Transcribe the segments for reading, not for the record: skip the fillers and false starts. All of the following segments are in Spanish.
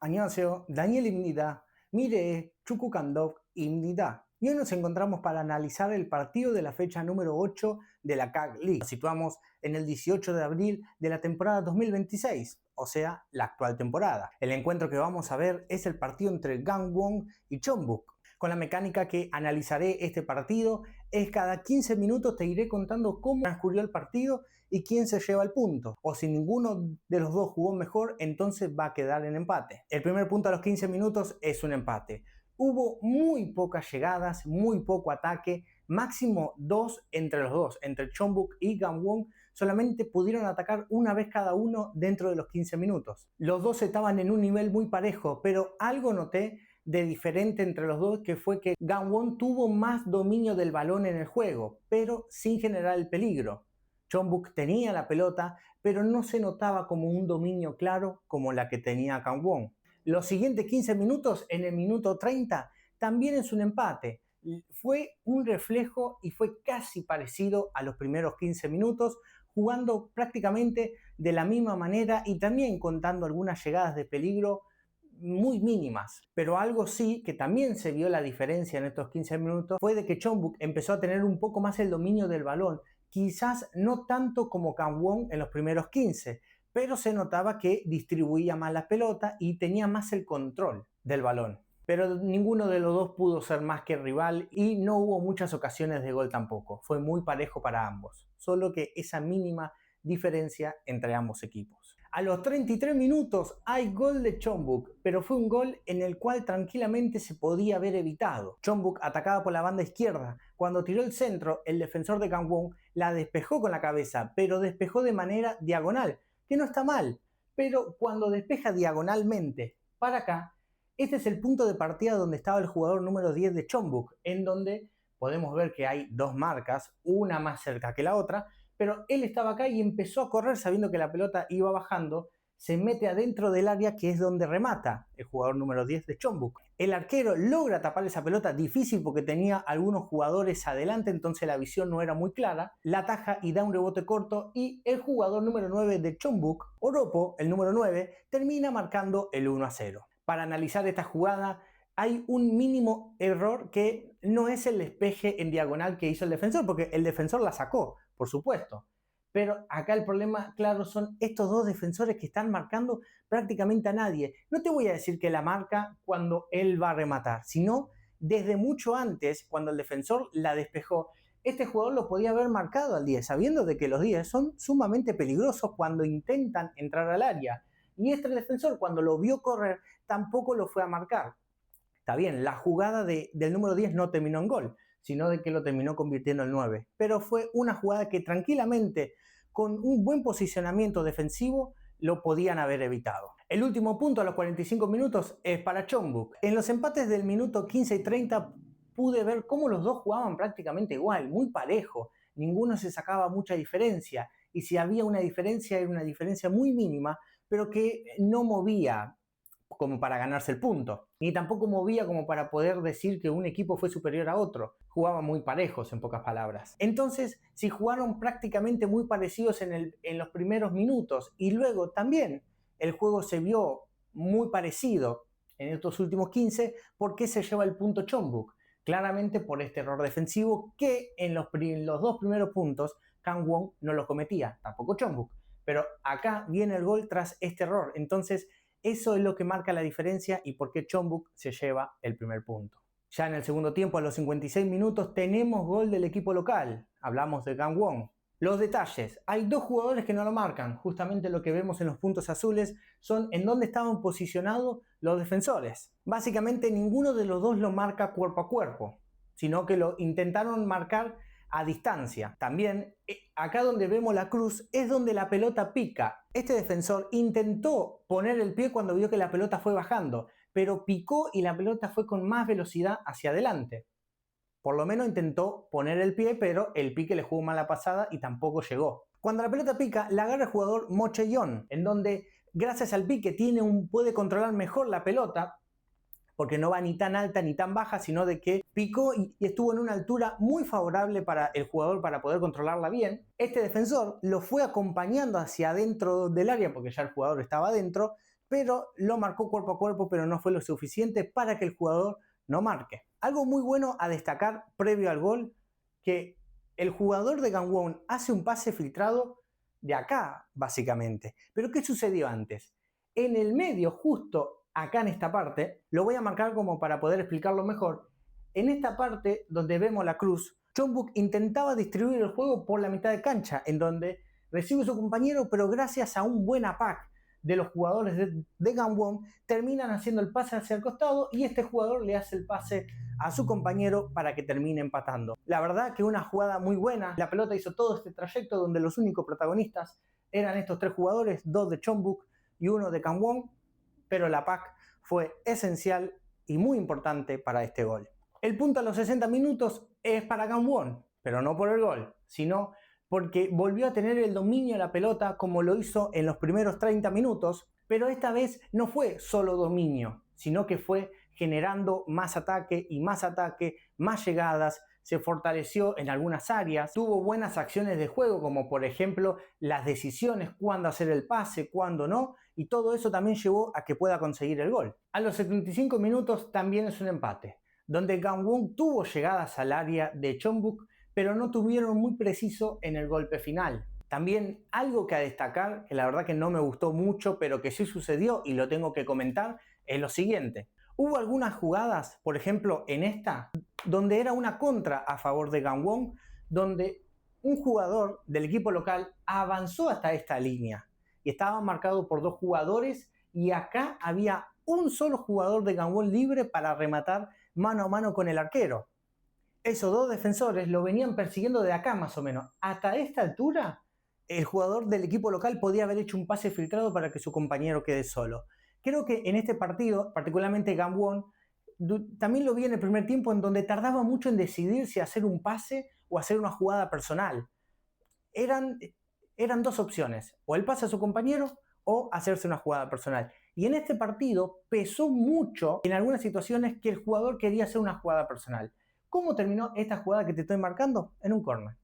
안녕하세요, Daniel입니다. Mire, Chukwukamdog-입니다. Y hoy nos encontramos para analizar el partido de la fecha número 8 de la CAG League. Nos situamos en el 18 de abril de la temporada 2026, o sea, la actual temporada. El encuentro que vamos a ver es el partido entre Gangwon y Jeonbuk. Con la mecánica que analizaré este partido, es cada 15 minutos te iré contando cómo transcurrió el partido y quién se lleva el punto. O si ninguno de los dos jugó mejor, entonces va a quedar en empate. El primer punto a los 15 minutos es un empate. Hubo muy pocas llegadas, muy poco ataque, máximo 2 entre los dos, entre Jeonbuk y Gangwon, solamente pudieron atacar una vez cada uno dentro de los 15 minutos. Los dos estaban en un nivel muy parejo, pero algo noté de diferente entre los dos, que fue que Gangwon tuvo más dominio del balón en el juego, pero sin generar el peligro. Jeonbuk tenía la pelota, pero no se notaba como un dominio claro como la que tenía Gangwon. Los siguientes 15 minutos, en el minuto 30, también es un empate. Fue un reflejo y fue casi parecido a los primeros 15 minutos, jugando prácticamente de la misma manera y también contando algunas llegadas de peligro muy mínimas. Pero algo sí que también se vio la diferencia en estos 15 minutos fue de que Jeonbuk empezó a tener un poco más el dominio del balón, quizás no tanto como Gangwon en los primeros 15, pero se notaba que distribuía más la pelota y tenía más el control del balón. Pero ninguno de los dos pudo ser más que rival y no hubo muchas ocasiones de gol tampoco. Fue muy parejo para ambos, solo que esa mínima diferencia entre ambos equipos. A los 33 minutos hay gol de Jeonbuk, pero fue un gol en el cual tranquilamente se podía haber evitado. Jeonbuk atacaba por la banda izquierda. Cuando tiró el centro, el defensor de Gangwon la despejó con la cabeza, pero despejó de manera diagonal, que no está mal. Pero cuando despeja diagonalmente para acá, este es el punto de partida donde estaba el jugador número 10 de Jeonbuk, en donde podemos ver que hay dos marcas, una más cerca que la otra, pero él estaba acá y empezó a correr sabiendo que la pelota iba bajando, se mete adentro del área que es donde remata el jugador número 10 de Jeonbuk. El arquero logra tapar esa pelota, difícil porque tenía algunos jugadores adelante, entonces la visión no era muy clara, la ataja y da un rebote corto y el jugador número 9 de Jeonbuk, Oropo, el número 9, termina marcando el 1-0. Para analizar esta jugada, hay un mínimo error que no es el despeje en diagonal que hizo el defensor, porque el defensor la sacó, por supuesto. Pero acá el problema, claro, son estos dos defensores que están marcando prácticamente a nadie. No te voy a decir que la marca cuando él va a rematar, sino desde mucho antes, cuando el defensor la despejó, este jugador lo podía haber marcado al 10, sabiendo de que los 10 son sumamente peligrosos cuando intentan entrar al área. Y este defensor, cuando lo vio correr, tampoco lo fue a marcar. Está bien, la jugada del número 10 no terminó en gol, sino de que lo terminó convirtiendo en 9. Pero fue una jugada que tranquilamente, con un buen posicionamiento defensivo, lo podían haber evitado. El último punto a los 45 minutos es para Jeonbuk. En los empates del minuto 15 y 30 pude ver cómo los dos jugaban prácticamente igual, muy parejo. Ninguno se sacaba mucha diferencia. Y si había una diferencia, era una diferencia muy mínima, pero que no movía como para ganarse el punto, ni tampoco movía como para poder decir que un equipo fue superior a otro. Jugaban muy parejos, en pocas palabras. Entonces, si jugaron prácticamente muy parecidos en los primeros minutos y luego también el juego se vio muy parecido en estos últimos 15, ¿por qué se lleva el punto Jeonbuk? Claramente por este error defensivo que en los dos primeros puntos Gangwon no lo cometía, tampoco Jeonbuk. Pero acá viene el gol tras este error. Entonces, eso es lo que marca la diferencia y por qué Jeonbuk se lleva el primer punto. Ya en el segundo tiempo, a los 56 minutos, tenemos gol del equipo local. Hablamos de Gangwon. Los detalles. Hay dos jugadores que no lo marcan. Justamente lo que vemos en los puntos azules son en dónde estaban posicionados los defensores. Básicamente ninguno de los dos lo marca cuerpo a cuerpo, sino que lo intentaron marcar a distancia. También, acá donde vemos la cruz, es donde la pelota pica. Este defensor intentó poner el pie cuando vio que la pelota fue bajando, pero picó y la pelota fue con más velocidad hacia adelante. Por lo menos intentó poner el pie, pero el pique le jugó mala pasada y tampoco llegó. Cuando la pelota pica, la agarra el jugador Mo Chae-yeon, en donde, gracias al pique, puede controlar mejor la pelota, porque no va ni tan alta ni tan baja, sino de que picó y estuvo en una altura muy favorable para el jugador para poder controlarla bien. Este defensor lo fue acompañando hacia adentro del área, porque ya el jugador estaba adentro, pero lo marcó cuerpo a cuerpo, pero no fue lo suficiente para que el jugador no marque. Algo muy bueno a destacar previo al gol, que el jugador de Gangwon hace un pase filtrado de acá, básicamente. Pero ¿qué sucedió antes? En el medio, justo acá en esta parte, lo voy a marcar como para poder explicarlo mejor. En esta parte donde vemos la cruz, Jeonbuk intentaba distribuir el juego por la mitad de cancha, en donde recibe su compañero, pero gracias a un buen apac de los jugadores de Gangwon, terminan haciendo el pase hacia el costado y este jugador le hace el pase a su compañero para que termine empatando. La verdad que una jugada muy buena. La pelota hizo todo este trayecto donde los únicos protagonistas eran estos tres jugadores, dos de Jeonbuk y uno de Gangwon, pero la PAC fue esencial y muy importante para este gol. El punto a los 60 minutos es para Gangwon, pero no por el gol, sino porque volvió a tener el dominio de la pelota como lo hizo en los primeros 30 minutos, pero esta vez no fue solo dominio, sino que fue generando más ataque, más llegadas, se fortaleció en algunas áreas, tuvo buenas acciones de juego, como por ejemplo las decisiones, cuándo hacer el pase, cuándo no, y todo eso también llevó a que pueda conseguir el gol. A los 75 minutos también es un empate, donde Gangwon tuvo llegadas al área de Jeonbuk, pero no tuvieron muy preciso en el golpe final. También algo que a destacar, que la verdad que no me gustó mucho, pero que sí sucedió y lo tengo que comentar, es lo siguiente. Hubo algunas jugadas, por ejemplo en esta, donde era una contra a favor de Gangwon, donde un jugador del equipo local avanzó hasta esta línea y estaba marcado por dos jugadores y acá había un solo jugador de Gangwon libre para rematar mano a mano con el arquero. Esos dos defensores lo venían persiguiendo de acá más o menos. Hasta esta altura, el jugador del equipo local podía haber hecho un pase filtrado para que su compañero quede solo. Creo que en este partido, particularmente Gangwon, también lo vi en el primer tiempo en donde tardaba mucho en decidir si hacer un pase o hacer una jugada personal. Eran dos opciones, o el pase a su compañero o hacerse una jugada personal. Y en este partido pesó mucho en algunas situaciones que el jugador quería hacer una jugada personal. ¿Cómo terminó esta jugada que te estoy marcando? En un córner.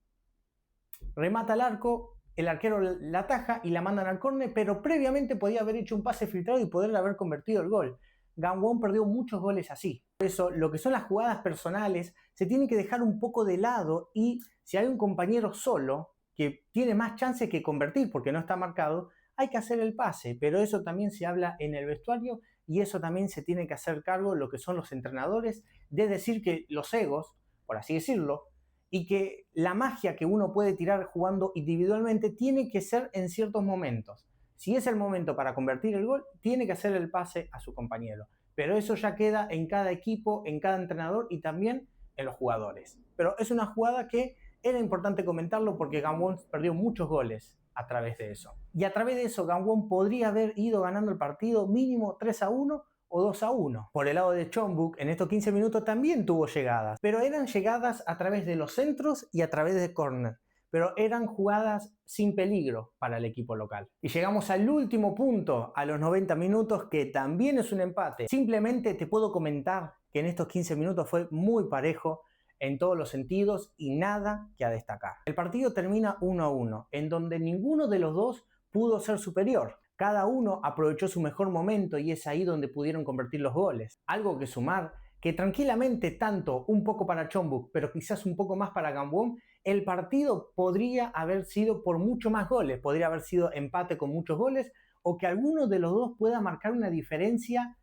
Remata al arco, el arquero la ataja y la mandan al córner, pero previamente podía haber hecho un pase filtrado y poder haber convertido el gol. Gangwon perdió muchos goles así. Por eso, lo que son las jugadas personales se tienen que dejar un poco de lado y si hay un compañero solo que tiene más chance que convertir porque no está marcado, hay que hacer el pase, pero eso también se habla en el vestuario y eso también se tiene que hacer cargo lo que son los entrenadores, de decir que los egos, por así decirlo, y que la magia que uno puede tirar jugando individualmente tiene que ser en ciertos momentos. Si es el momento para convertir el gol, tiene que hacer el pase a su compañero. Pero eso ya queda en cada equipo, en cada entrenador y también en los jugadores. Pero es una jugada que era importante comentarlo porque Gangwon perdió muchos goles a través de eso. Y a través de eso Gangwon podría haber ido ganando el partido mínimo 3-1 o 2-1. Por el lado de Jeonbuk, en estos 15 minutos también tuvo llegadas, pero eran llegadas a través de los centros y a través de córner. Pero eran jugadas sin peligro para el equipo local. Y llegamos al último punto, a los 90 minutos, que también es un empate. Simplemente te puedo comentar que en estos 15 minutos fue muy parejo en todos los sentidos y nada que a destacar. El partido termina 1-1, en donde ninguno de los dos pudo ser superior. Cada uno aprovechó su mejor momento y es ahí donde pudieron convertir los goles. Algo que sumar, que tranquilamente tanto un poco para Jeonbuk, pero quizás un poco más para Gangwon, el partido podría haber sido por mucho más goles, podría haber sido empate con muchos goles o que alguno de los dos pueda marcar una diferencia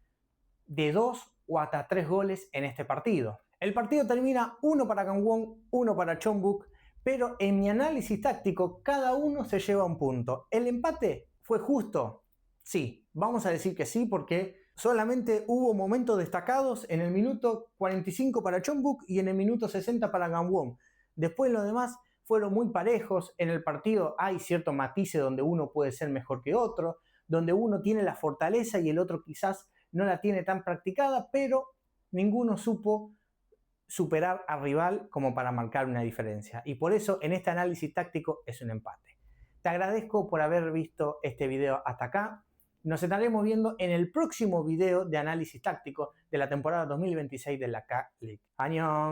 de 2 o hasta 3 goles en este partido. El partido termina 1 para Gangwon, 1 para Jeonbuk, pero en mi análisis táctico cada uno se lleva un punto. ¿El empate fue justo? Sí, vamos a decir que sí porque solamente hubo momentos destacados en el minuto 45 para Jeonbuk y en el minuto 60 para Gangwon. Después los demás fueron muy parejos. En el partido hay ciertos matices donde uno puede ser mejor que otro, donde uno tiene la fortaleza y el otro quizás no la tiene tan practicada, pero ninguno supo superar al rival como para marcar una diferencia. Y por eso en este análisis táctico es un empate. Te agradezco por haber visto este video hasta acá. Nos estaremos viendo en el próximo video de análisis táctico de la temporada 2026 de la K-League. ¡Annyeong!